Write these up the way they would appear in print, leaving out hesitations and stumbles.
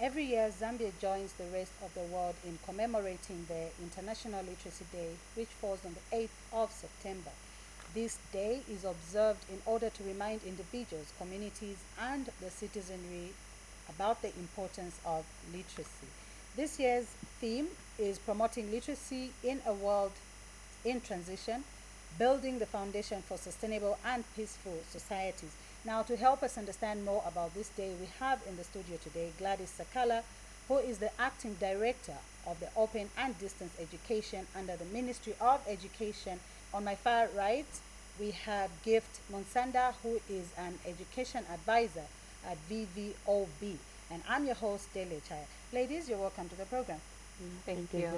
Every year, Zambia joins the rest of the world in commemorating the International Literacy Day, which falls on the 8th of September. This day is observed in order to remind individuals, communities, and the citizenry about the importance of literacy. This year's theme is promoting literacy in a world in transition, building the foundation for sustainable and peaceful societies. Now, to help us understand more about this day, we have in the studio today Gladys Sakala, who is the acting director of the Open and Distance Education under the Ministry of Education. On my far right, we have Gift Monsanda, who is an education advisor at VVOB. And I'm your host, Delia Chaya. Ladies, you're welcome to the program. Thank you.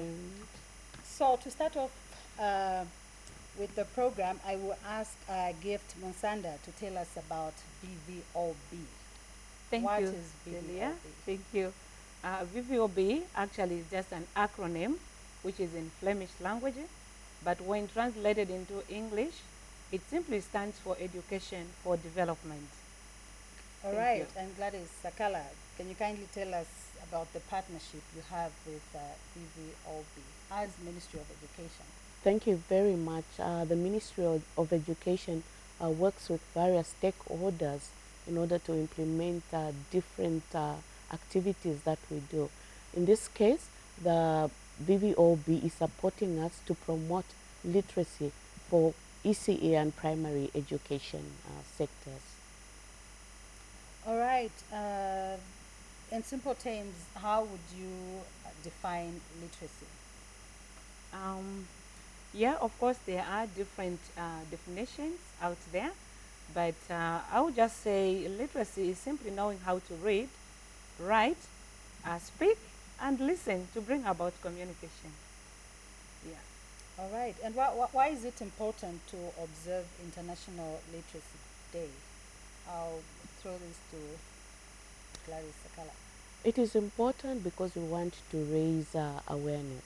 So to start off with the program, I will ask Gift Monsanda to tell us about VVOB. Thank What you, is VVOB? Delia. Thank you. VVOB actually is just an acronym which is in Flemish language, but when translated into English, it simply stands for Education for Development. All Thank right, you. and Gladys Sakala, can you kindly tell us about the partnership you have with VVOB as Ministry of Education? Thank you very much. The Ministry of Education works with various stakeholders in order to implement different activities that we do. In this case, the VVOB is supporting us to promote literacy for ECE and primary education sectors. All right. In simple terms, how would you define literacy? Yeah, of course, there are different definitions out there, but I would just say literacy is simply knowing how to read, write, speak, and listen to bring about communication. Yeah. All right. And why is it important to observe International Literacy Day? I'll throw this to Gladys Sakala. It is important because we want to raise awareness.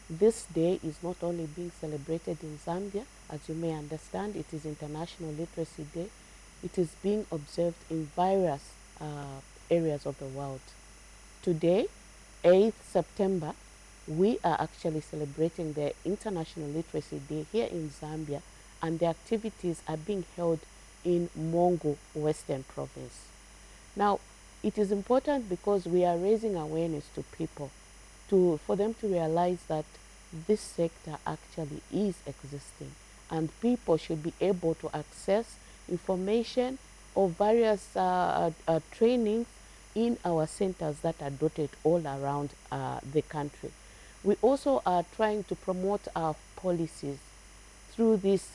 This day is not only being celebrated in Zambia, as you may understand, it is International Literacy Day. It is being observed in various areas of the world. Today, 8th September, we are actually celebrating the International Literacy Day here in Zambia, and the activities are being held in Mongo, Western Province. Now, it is important because we are raising awareness to people for them to realize that this sector actually is existing, and people should be able to access information or various trainings in our centers that are dotted all around the country. We also are trying to promote our policies through this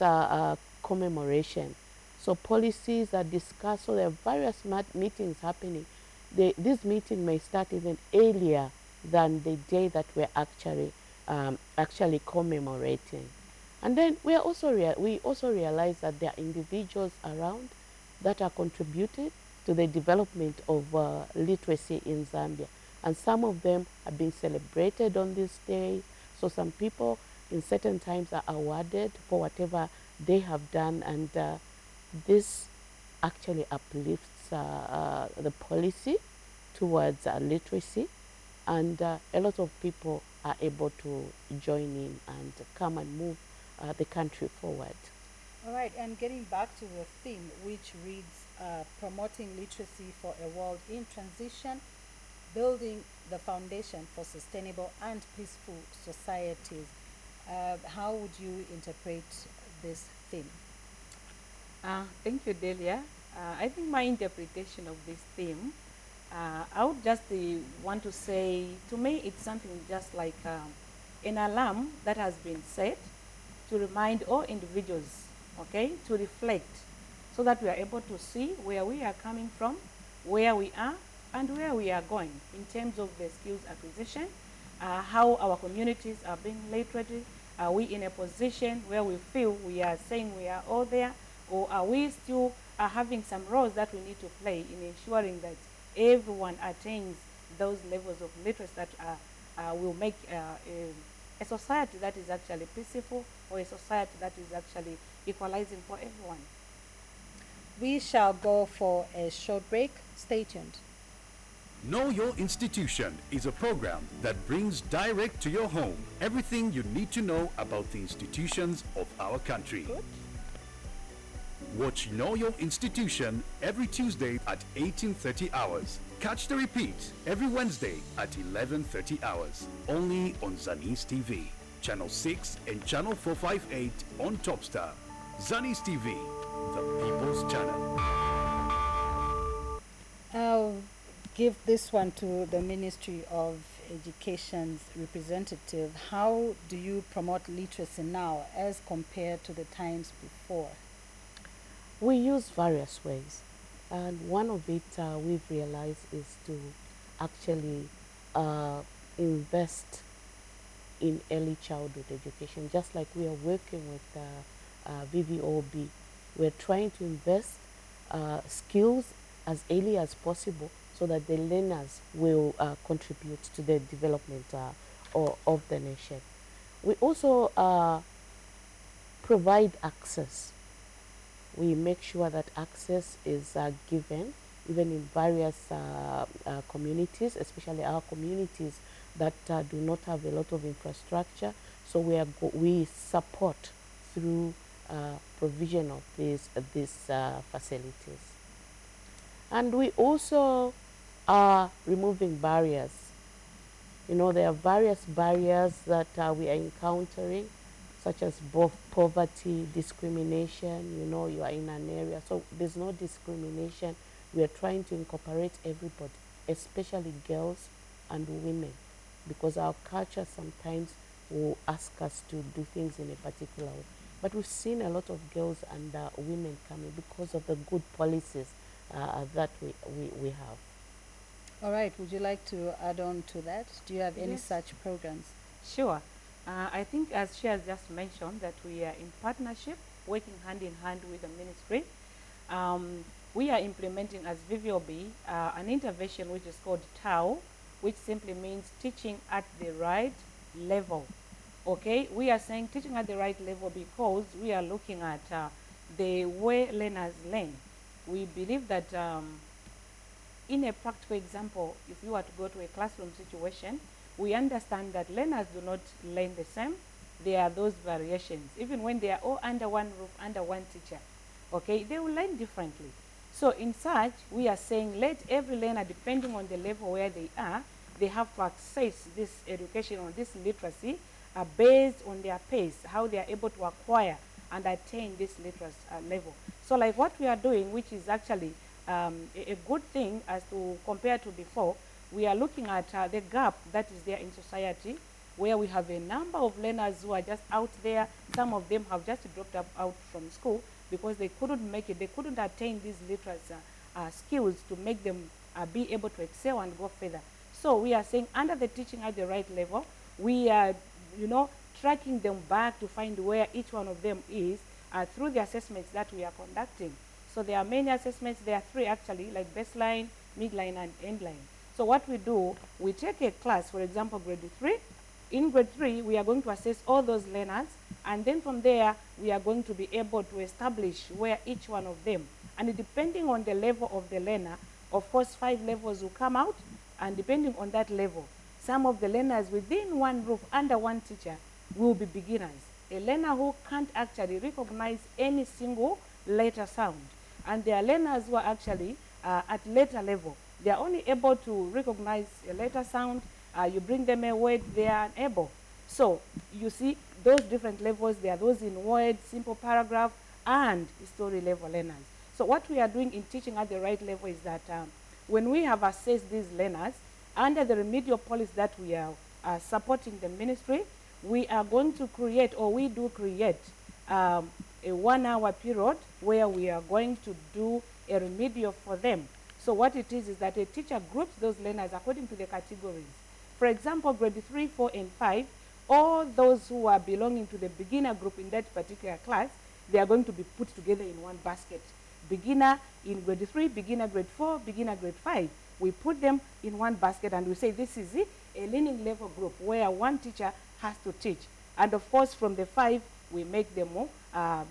commemoration. So policies are discussed, so there are various meetings happening. This meeting may start even earlier than the day that we're actually commemorating. And then we also realize that there are individuals around that are contributing to the development of literacy in Zambia. And some of them are being celebrated on this day. So some people in certain times are awarded for whatever they have done, and this actually uplifts the policy towards literacy, and a lot of people are able to join in and come and move the country forward. All right, and getting back to the theme, which reads promoting literacy for a world in transition, building the foundation for sustainable and peaceful societies. How would you interpret this theme? Thank you, Delia. I think my interpretation of this theme, I would just want to say, to me, it's something just like an alarm that has been set to remind all individuals, okay, to reflect so that we are able to see where we are coming from, where we are, and where we are going in terms of the skills acquisition, how our communities are being literate. Are we in a position where we feel we are saying we are all there, or are we still having some roles that we need to play in ensuring that everyone attains those levels of literacy that will make a society that is actually peaceful, or a society that is actually equalizing for everyone? We shall go for a short break. Stay tuned. Know Your Institution is a program that brings direct to your home everything you need to know about the institutions of our country. Watch Know Your Institution every Tuesday at 18:30 hours. Catch the repeat every Wednesday at 11:30 hours. Only on Zanis TV, Channel 6 and Channel 458 on Topstar. Zanis TV, the People's Channel. I'll give this one to the Ministry of Education's representative. How do you promote literacy now as compared to the times before? We use various ways, and one of it we've realized is to actually invest in early childhood education. Just like we are working with VVOB, we're trying to invest skills as early as possible so that the learners will contribute to the development of the nation. We also provide access. We make sure that access is given even in various communities, especially our communities that do not have a lot of infrastructure. So we support through provision of these facilities. And we also are removing barriers. You know, there are various barriers that we are encountering, such as both poverty, discrimination. You know, you are in an area, so there's no discrimination. We are trying to incorporate everybody, especially girls and women, because our culture sometimes will ask us to do things in a particular way. But we've seen a lot of girls and women coming because of the good policies that we have. All right, would you like to add on to that? Do you have any Yes. such programs? Sure. I think as she has just mentioned that we are in partnership, working hand in hand with the ministry. We are implementing as VVOB an intervention which is called TAO, which simply means teaching at the right level. Okay, we are saying teaching at the right level because we are looking at the way learners learn. We believe that in a practical example, if you were to go to a classroom situation, we understand that learners do not learn the same. There are those variations. Even when they are all under one roof, under one teacher, okay, they will learn differently. So in such, we are saying let every learner, depending on the level where they are, they have to access this education or this literacy based on their pace, how they are able to acquire and attain this literacy level. So like what we are doing, which is actually a good thing as to compare to before, we are looking at the gap that is there in society, where we have a number of learners who are just out there. Some of them have just dropped out from school because they couldn't make it. They couldn't attain these literacy skills to make them be able to excel and go further. So we are saying under the teaching at the right level, we are, tracking them back to find where each one of them is through the assessments that we are conducting. So there are many assessments. There are 3 actually, like baseline, midline, and endline. So what we do, we take a class, for example, grade 3. In grade 3, we are going to assess all those learners, and then from there, we are going to be able to establish where each one of them, and depending on the level of the learner, of course, 5 levels will come out, and depending on that level, some of the learners within one roof, under one teacher, will be beginners. A learner who can't actually recognize any single letter sound. And there are learners who are actually at later level. They are only able to recognize a letter sound. You bring them a word, they are unable. So you see those different levels. There are those in word, simple paragraph, and story level learners. So what we are doing in teaching at the right level is that when we have assessed these learners, under the remedial policy that we are supporting the ministry, we are going to create, or we do create, a 1-hour period where we are going to do a remedial for them. So what it is that a teacher groups those learners according to the categories. For example, grade 3, 4, and 5, all those who are belonging to the beginner group in that particular class, they are going to be put together in one basket. Beginner in grade 3, beginner grade 4, beginner grade 5. We put them in one basket and we say this is a learning level group where one teacher has to teach. And of course, from the 5, we make them all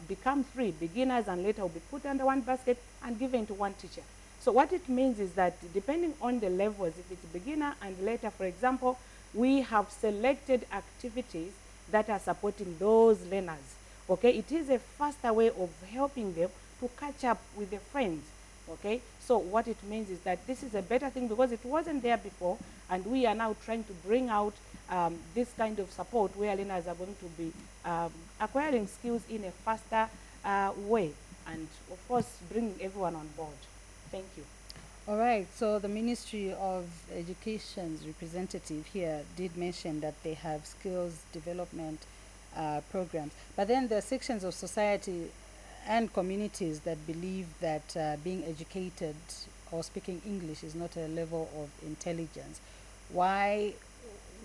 become 3 beginners, and later will be put under one basket and given to one teacher. So what it means is that depending on the levels, if it's beginner and later, for example, we have selected activities that are supporting those learners. Okay, it is a faster way of helping them to catch up with their friends. Okay, so what it means is that this is a better thing because it wasn't there before, and we are now trying to bring out this kind of support where learners are going to be acquiring skills in a faster way, and of course bringing everyone on board. Thank you. All right, so the Ministry of Education's representative here did mention that they have skills development programs, but then there are sections of society and communities that believe that being educated or speaking English is not a level of intelligence. Why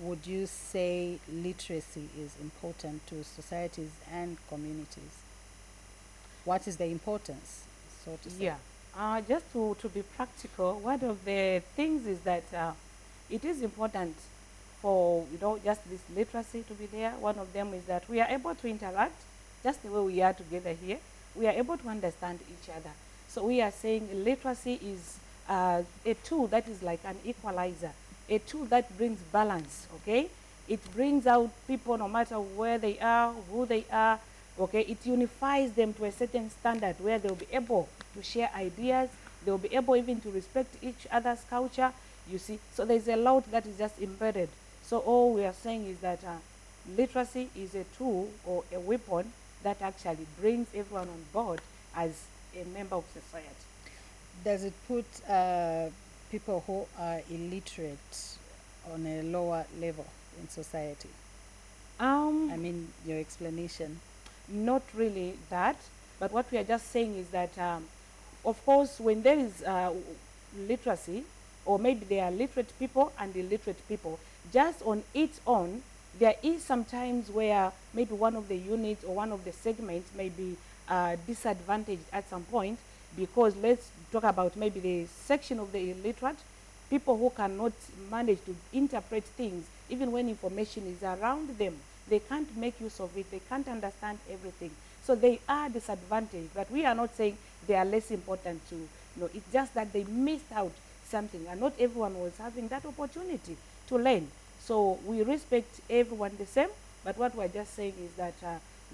would you say literacy is important to societies and communities? What is the importance, so to say? Yeah. Just to be practical, one of the things is that it is important for, just this literacy to be there. One of them is that we are able to interact just the way we are together here. We are able to understand each other. So we are saying literacy is a tool that is like an equalizer, a tool that brings balance, okay? It brings out people no matter where they are, who they are, okay? It unifies them to a certain standard where they'll be able to share ideas, they'll be able even to respect each other's culture, you see? So there's a lot that is just embedded. So all we are saying is that literacy is a tool or a weapon that actually brings everyone on board as a member of society. Does it put people who are illiterate on a lower level in society? I mean, your explanation. Not really that, but what we are just saying is that, of course, when there is literacy, or maybe there are literate people and illiterate people, just on its own, there is sometimes where maybe one of the units or one of the segments may be disadvantaged at some point, because let's talk about maybe the section of the illiterate, people who cannot manage to interpret things, even when information is around them. They can't make use of it. They can't understand everything. So they are disadvantaged, but we are not saying they are less important to, it's just that they missed out something, and not everyone was having that opportunity to learn. So we respect everyone the same, but what we're just saying is that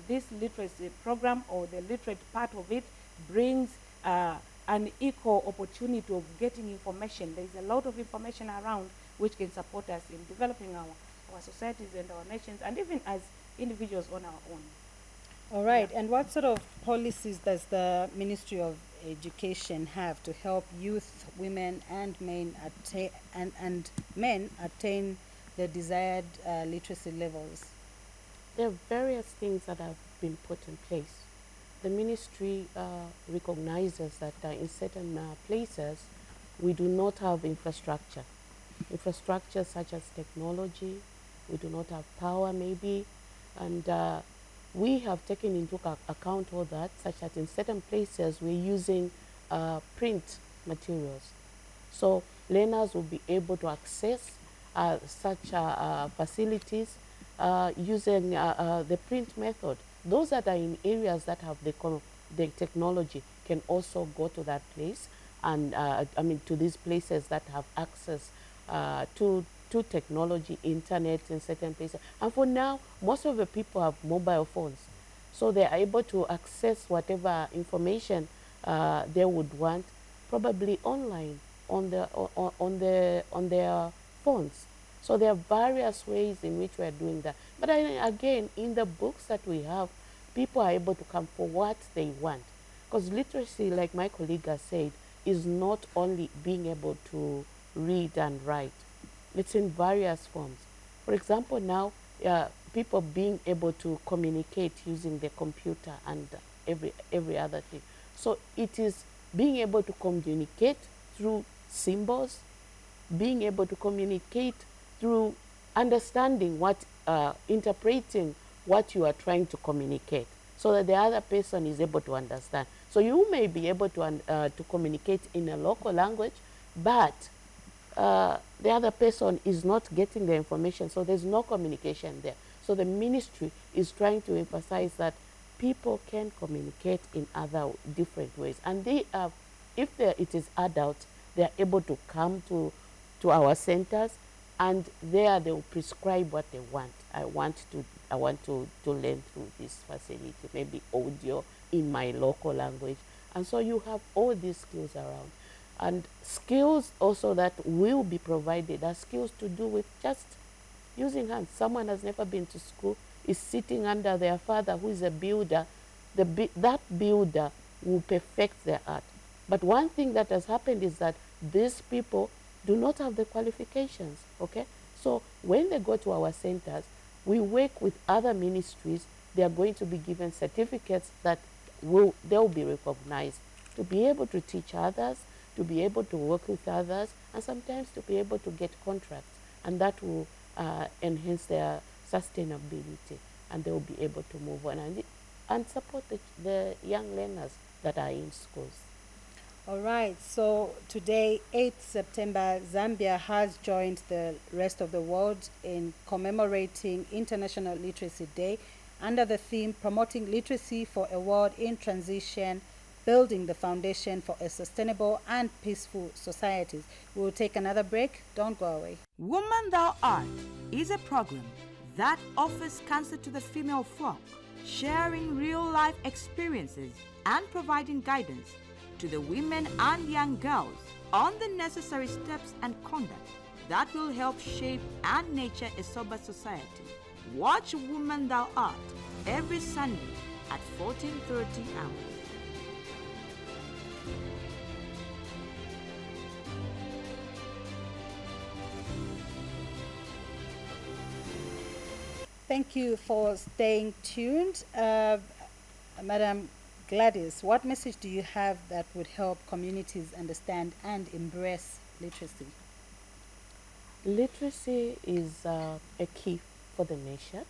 this literacy program, or the literate part of it, brings an equal opportunity of getting information. There's a lot of information around which can support us in developing our societies and our nations, and even as individuals on our own. All right, and what sort of policies does the Ministry of Education have to help youth, women, and men attain the desired literacy levels? There are various things that have been put in place. The ministry recognizes that in certain places we do not have infrastructure. Infrastructure such as technology, we do not have power maybe, and we have taken into account all that, such that in certain places we're using print materials. So learners will be able to access such facilities using the print method. Those that are in areas that have the technology can also go to that place, and to these places that have access to technology, internet in certain places. And for now, most of the people have mobile phones, so they are able to access whatever information they would want, probably online on their phones. So there are various ways in which we are doing that. But again, in the books that we have, people are able to come for what they want. Because literacy, like my colleague has said, is not only being able to read and write. It's in various forms. For example, now, people being able to communicate using the computer and every other thing. So it is being able to communicate through symbols, being able to communicate through understanding what, interpreting what you are trying to communicate, so that the other person is able to understand. So you may be able to communicate in a local language, but the other person is not getting the information, so there's no communication there. So the ministry is trying to emphasize that people can communicate in other different ways, and they are if it is adults, they are able to come to our centers, and there they will prescribe what they want. I want to learn through this facility, maybe audio in my local language. And so you have all these skills around. And skills also that will be provided are skills to do with just using hands. Someone has never been to school, is sitting under their father who is a builder. That builder will perfect their art. But one thing that has happened is that these people do not have the qualifications, okay? So when they go to our centers, we work with other ministries. They are going to be given certificates that they'll be recognized to be able to teach others, to be able to work with others, and sometimes to be able to get contracts. And that will enhance their sustainability, and they will be able to move on and support the young learners that are in schools. All right, so today, 8th September, Zambia has joined the rest of the world in commemorating International Literacy Day under the theme Promoting Literacy for a World in Transition, Building the Foundation for a Sustainable and Peaceful Societies. We'll take another break. Don't go away. Woman Thou Art is a program that offers counsel to the female flock, sharing real-life experiences and providing guidance to the women and young girls on the necessary steps and conduct that will help shape and nurture a sober society. Watch Woman Thou Art every Sunday at 14:30 hours. Thank you for staying tuned. Madam Gladys, what message do you have that would help communities understand and embrace literacy? Literacy is a key for the nation,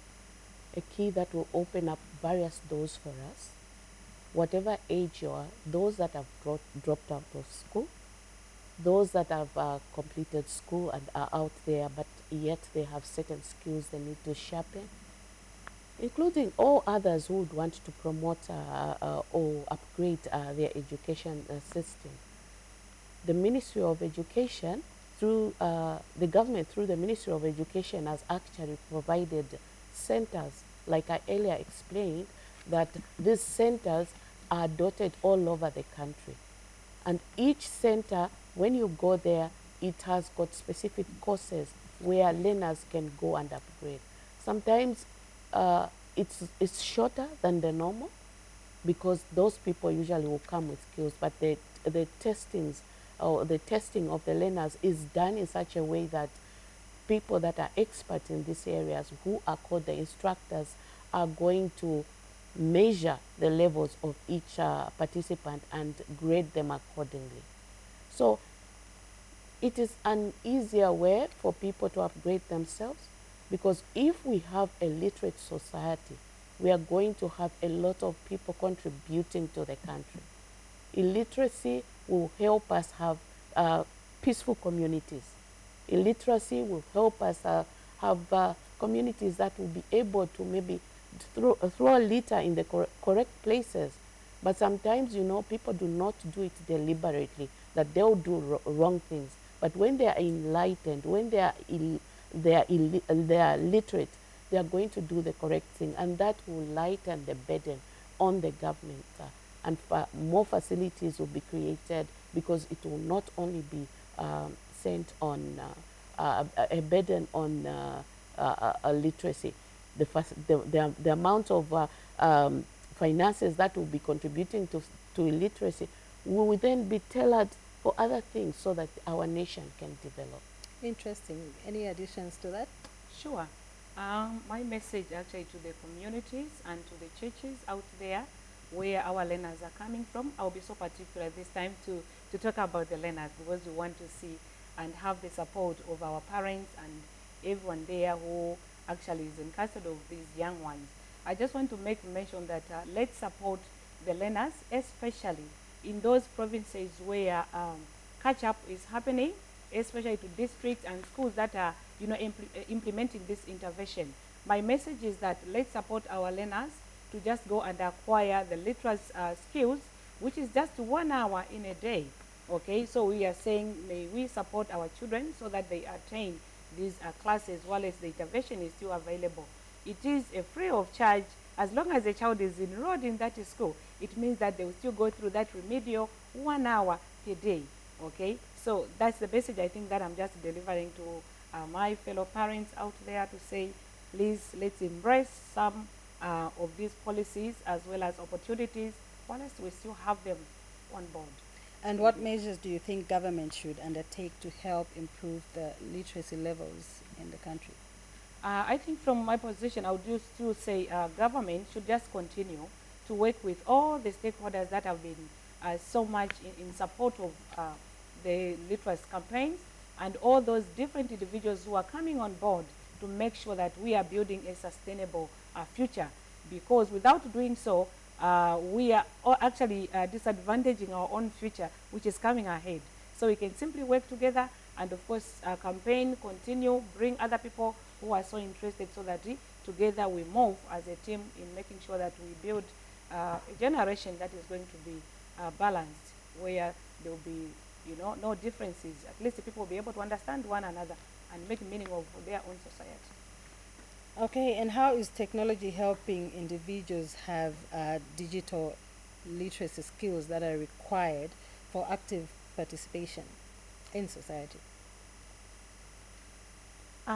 a key that will open up various doors for us. Whatever age you are, those that have dropped out of school, those that have completed school and are out there, but yet they have certain skills they need to sharpen, including all others who would want to promote or upgrade their education system. The Ministry of Education, through the government, through the Ministry of Education, has actually provided centers, like I earlier explained, that these centers are dotted all over the country. And each center, when you go there, it has got specific courses where learners can go and upgrade. Sometimes it's shorter than the normal, because those people usually will come with skills, but the testings or the testing of the learners is done in such a way that people that are experts in these areas, who are called the instructors, are going to measure the levels of each participant and grade them accordingly. So it is an easier way for people to upgrade themselves, because if we have a literate society, we are going to have a lot of people contributing to the country. Illiteracy will help us have peaceful communities. Illiteracy will help us have communities that will be able to maybe throw a litter in the correct places. But sometimes, you know, people do not do it deliberately, that they'll do wrong things. But when they are enlightened, when they are literate, they are going to do the correct thing, and that will lighten the burden on the government, and more facilities will be created, because it will not only be sent on a burden on literacy. The amount of finances that will be contributing to illiteracy will then be tailored for other things, so that our nation can develop. Interesting. Any additions to that? Sure. My message actually to the communities and to the churches out there where our learners are coming from. I'll be so particular this time to talk about the learners, because we want to see and have the support of our parents and everyone there who actually is in custody of these young ones. I just want to make mention that let's support the learners, especially in those provinces where catch-up is happening, especially to districts and schools that are, you know, implementing this intervention. My message is that let's support our learners to just go and acquire the literacy skills which is just 1 hour in a day. Okay, so we are saying may we support our children so that they attain these classes while as the intervention is still available. It is a free of charge as long as the child is enrolled in that school. It means that they will still go through that remedial 1 hour per day. Okay, so that's the message I think that I'm just delivering to my fellow parents out there, to say, please, let's embrace some of these policies as well as opportunities whilst we still have them on board. And what measures do you think government should undertake to help improve the literacy levels in the country? I think from my position, I would just to say government should just continue to work with all the stakeholders that have been so much in support of the literacy campaigns, and all those different individuals who are coming on board to make sure that we are building a sustainable future. Because without doing so, we are actually disadvantaging our own future, which is coming ahead. So we can simply work together and, of course, campaign, continue, bring other people who are so interested, so that together we move as a team in making sure that we build a generation that is going to be balanced, where there will be, no differences. At least people will be able to understand one another and make meaning of their own society. Okay, and how is technology helping individuals have digital literacy skills that are required for active participation in society?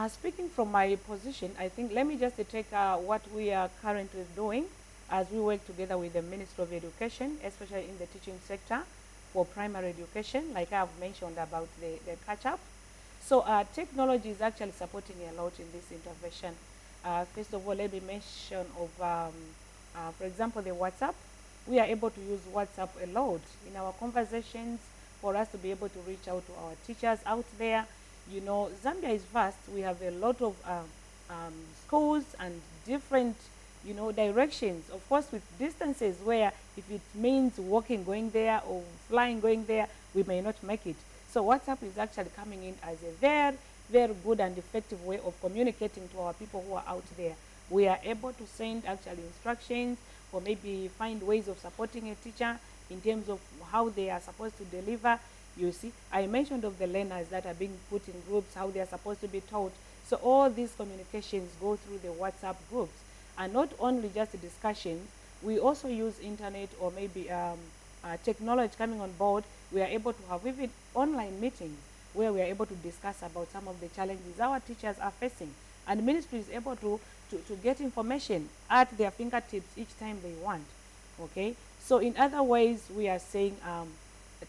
Speaking from my position, I think let me just take what we are currently doing as we work together with the Ministry of Education, especially in the teaching sector for primary education, like I've mentioned about the catch-up. So technology is actually supporting a lot in this intervention. First of all, let me mention of, for example, the WhatsApp. We are able to use WhatsApp a lot in our conversations for us to be able to reach out to our teachers out there. Zambia is vast. We have a lot of schools and different, directions. Of course, with distances where if it means walking, going there, or flying, going there, we may not make it. So WhatsApp is actually coming in as a very, very good and effective way of communicating to our people who are out there. We are able to send actually instructions, or maybe find ways of supporting a teacher in terms of how they are supposed to deliver. You see, I mentioned of the learners that are being put in groups, how they are supposed to be taught. So all these communications go through the WhatsApp groups. And not only just discussions, we also use internet or maybe technology coming on board. We are able to have even online meetings where we are able to discuss about some of the challenges our teachers are facing. And the ministry is able to get information at their fingertips each time they want. Okay? So in other ways, we are saying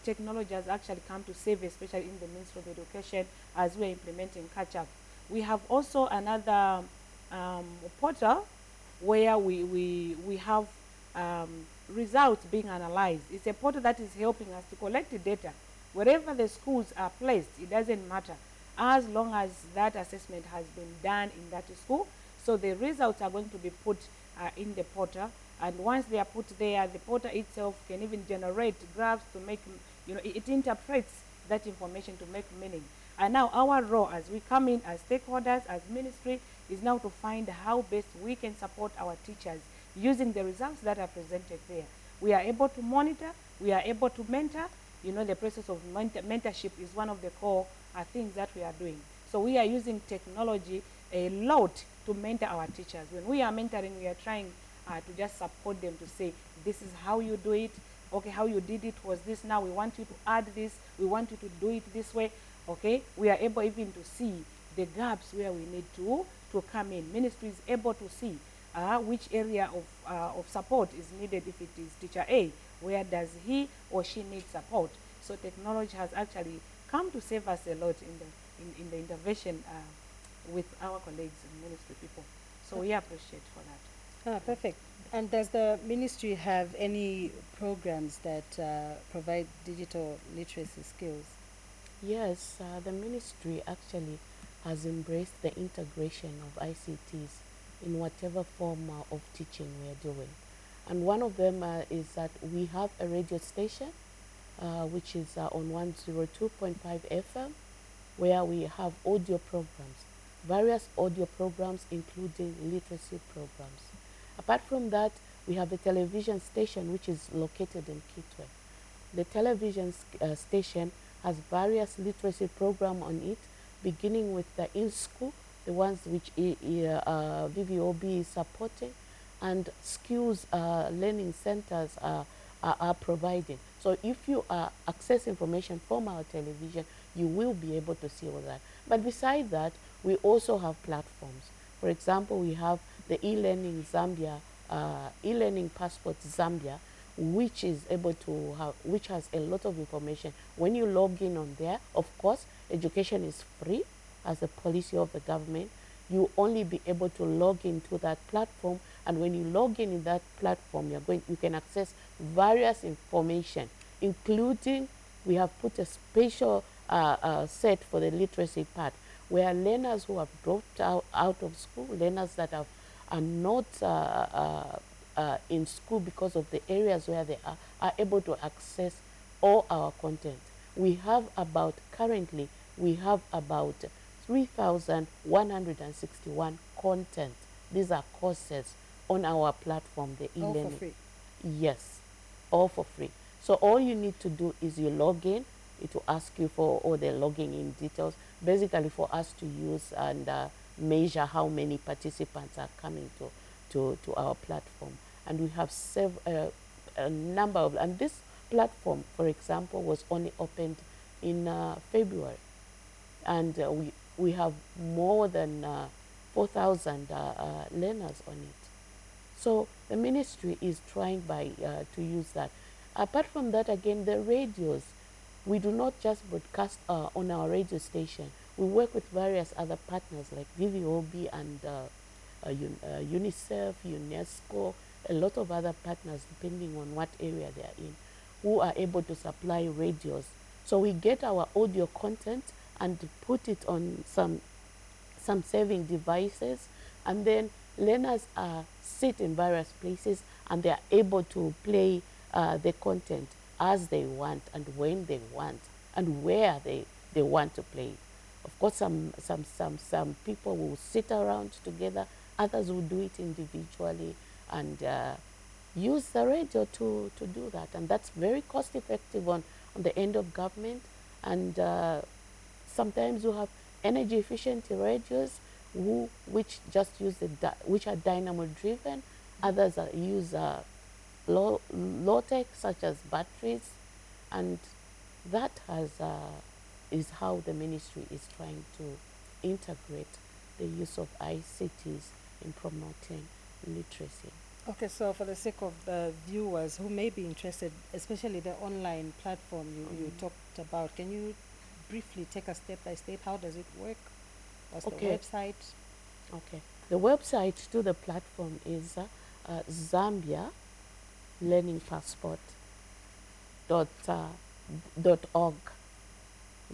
technology has actually come to save, especially in the Ministry of Education, as we are implementing catch-up. We have also another portal where we have results being analyzed. It's a portal that is helping us to collect the data. Wherever the schools are placed, it doesn't matter, as long as that assessment has been done in that school. So the results are going to be put in the portal. And once they are put there, the portal itself can even generate graphs to make, it interprets that information to make meaning. And now our role as we come in as stakeholders, as ministry, is now to find how best we can support our teachers using the results that are presented there. We are able to monitor, we are able to mentor. The process of mentorship is one of the core things that we are doing. So we are using technology a lot to mentor our teachers. When we are mentoring, we are trying to just support them to say, this is how you do it. Okay, how you did it was this. Now we want you to add this. We want you to do it this way. Okay, we are able even to see the gaps where we need to come in. Ministry is able to see which area of support is needed. If it is teacher A, where does he or she need support? So technology has actually come to save us a lot in the intervention with our colleagues and ministry people. So we appreciate for that. Perfect. And does the ministry have any programs that provide digital literacy skills? Yes, the ministry actually has embraced the integration of ICTs in whatever form of teaching we are doing. And one of them is that we have a radio station, which is on 102.5 FM, where we have audio programs, various audio programs, including literacy programs. Apart from that, we have a television station which is located in Kitwe. The television station has various literacy programs on it, beginning with the in-school, the ones which VVOB is supporting, and skills learning centers are providing. So if you access information from our television, you will be able to see all that. But beside that, we also have platforms. For example, we have the e-learning Zambia, e-learning passport Zambia, which is able to have, which has a lot of information. When you log in on there, of course, education is free as a policy of the government. You only be able to log into that platform, and when you log in that platform, you can access various information, including we have put a special set for the literacy part, where learners who have dropped out of school, learners that are not in school because of the areas where they are able to access all our content. We have about, currently, we have about 3,161 content. These are courses on our platform, the e-learning. All for free? Yes, all for free. So all you need to do is you log in. It will ask you for all the logging in details, basically for us to use and measure how many participants are coming to our platform. And we have a number of, and this platform, for example, was only opened in February. And we have more than 4,000 learners on it. So the ministry is trying to use that. Apart from that, again, the radios, we do not just broadcast on our radio station. We work with various other partners like VVOB and UNICEF, UNESCO, a lot of other partners, depending on what area they are in, who are able to supply radios. So we get our audio content and put it on some saving devices, and then learners sit in various places and they are able to play the content as they want and when they want and where they want to play it. Of course, some people will sit around together, others will do it individually and use the radio to do that. And that's very cost effective on the end of government. And sometimes you have energy efficient radios which just use which are dynamo driven. Others use low tech, such as batteries, and that is how the ministry is trying to integrate the use of ICTs in promoting literacy. Okay, so for the sake of the viewers who may be interested, especially the online platform you talked about, can you briefly take us step by step? How does it work? What's the website? Okay, the website to the platform is Zambia Learning Passport .org.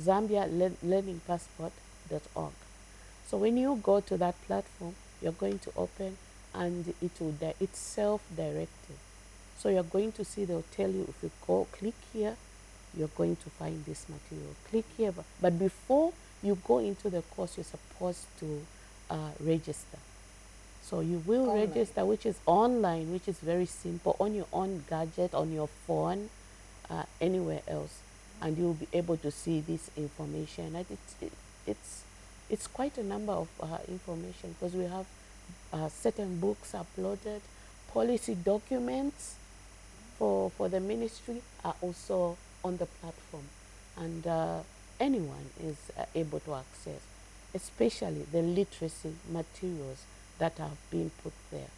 Zambia Learning Passport.org. So when you go to that platform, you're going to open, and it's self-directed. So you're going to see, they'll tell you, if you click here, you're going to find this material. Click here, but before you go into the course, you're supposed to register. So you will register, which is online, which is very simple, on your own gadget, on your phone, anywhere else, and you'll be able to see this information. And it's quite a number of information, because we have certain books uploaded, policy documents for the ministry are also on the platform, and anyone is able to access, especially the literacy materials that have been put there.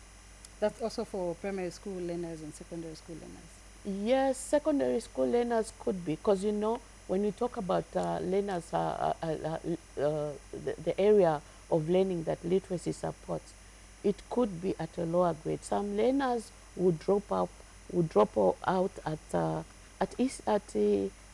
That's also for primary school learners and secondary school learners? Yes, secondary school learners could be, because you know, when we talk about learners, the area of learning that literacy supports, it could be at a lower grade. Some learners would drop out at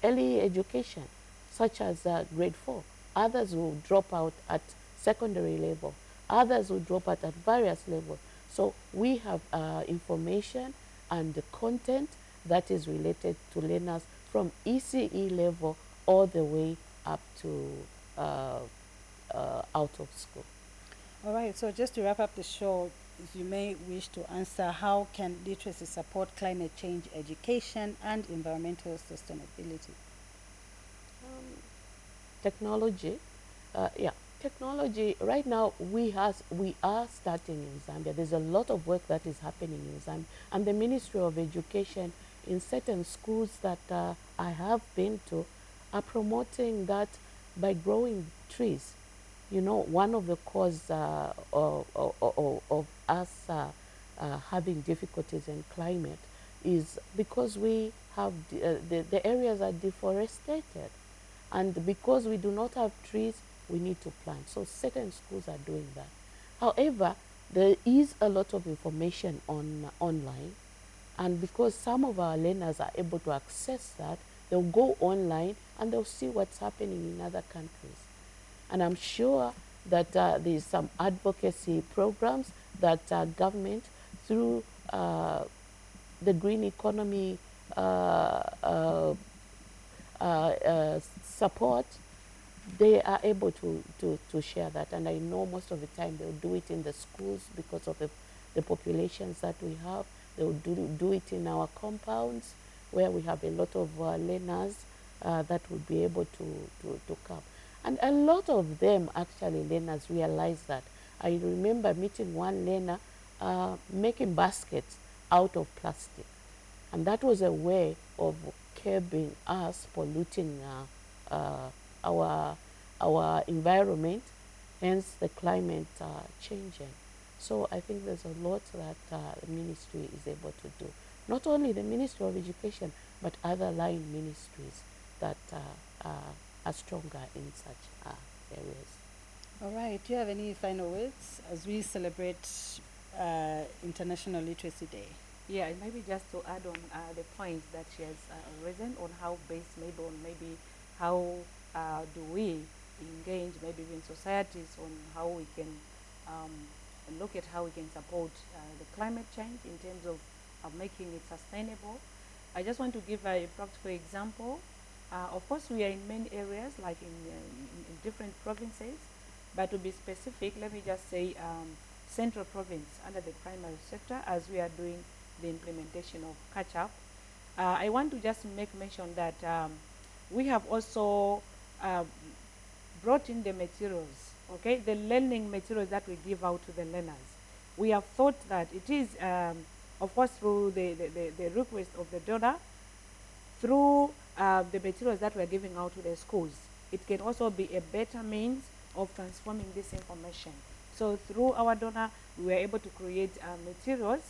early education, such as grade 4. Others will drop out at secondary level. Others will drop out at various levels. So we have information and the content that is related to learners from ECE level all the way up to out of school. All right, so just to wrap up the show, if you may wish to answer, how can literacy support climate change education and environmental sustainability? Technology, yeah, technology. Right now, we are starting in Zambia. There's a lot of work that is happening in Zambia, and the Ministry of Education in certain schools that I have been to are promoting that by growing trees. You know, one of the cause of us having difficulties in climate is because we have the areas are deforested, and because we do not have trees, we need to plant. So certain schools are doing that. However, there is a lot of information online, and because some of our learners are able to access that, they'll go online and they'll see what's happening in other countries. And I'm sure that there's some advocacy programs that government, through the green economy support, they are able to share that. And I know most of the time they'll do it in the schools because of the populations that we have. They'll do it in our compounds where we have a lot of learners that will be able to come. And a lot of them, actually, learners realize that. I remember meeting one learner making baskets out of plastic. And that was a way of curbing us polluting our environment, hence the climate changing. So I think there's a lot that the ministry is able to do. Not only the Ministry of Education, but other line ministries that are stronger in such areas. All right. Do you have any final words as we celebrate International Literacy Day? Yeah, maybe just to add on the points that she has risen on how based maybe on maybe how do we engage maybe in societies on how we can look at how we can support the climate change in terms of making it sustainable. I just want to give a practical example. Of course, we are in many areas, like in different provinces, but to be specific, let me just say Central Province under the primary sector, as we are doing the implementation of catch-up. I want to just make mention that we have also brought in the materials, okay, the learning materials that we give out to the learners. We have thought that it is, of course, through the request of the donor, through the materials that we're giving out to the schools, it can also be a better means of transforming this information. So through our donor, we were able to create materials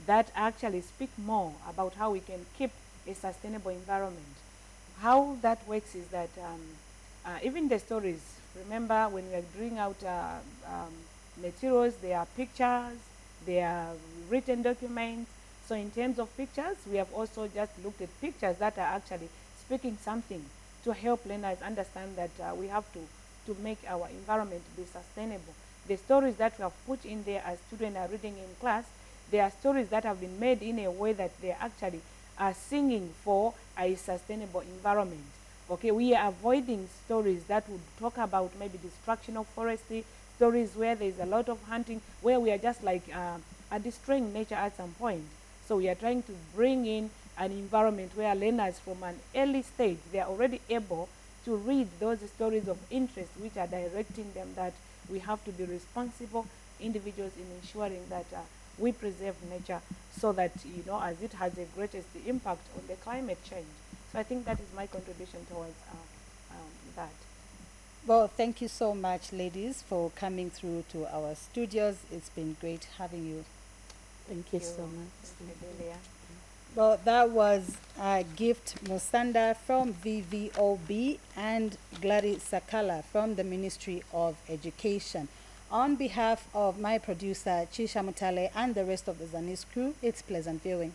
that actually speak more about how we can keep a sustainable environment. How that works is that even the stories, remember when we are bringing out materials, there are pictures, there are written documents. So in terms of pictures, we have also just looked at pictures that are actually speaking something to help learners understand that we have to make our environment be sustainable. The stories that we have put in there as students are reading in class, they are stories that have been made in a way that they actually are singing for a sustainable environment. Okay, we are avoiding stories that would talk about maybe destruction of forestry, stories where there is a lot of hunting, where we are just like destroying nature at some point. So we are trying to bring in an environment where learners from an early stage, they are already able to read those stories of interest which are directing them that we have to be responsible individuals in ensuring that we preserve nature so that, you know, as it has the greatest impact on the climate change. So I think that is my contribution towards that. Well, thank you so much, ladies, for coming through to our studios. It's been great having you. Thank you so much. Thank you, Delia. Well, that was Gift Musanda from VVOB and Gladys Sakala from the Ministry of Education. On behalf of my producer, Chisha Mutale, and the rest of the Zanis crew, it's pleasant viewing.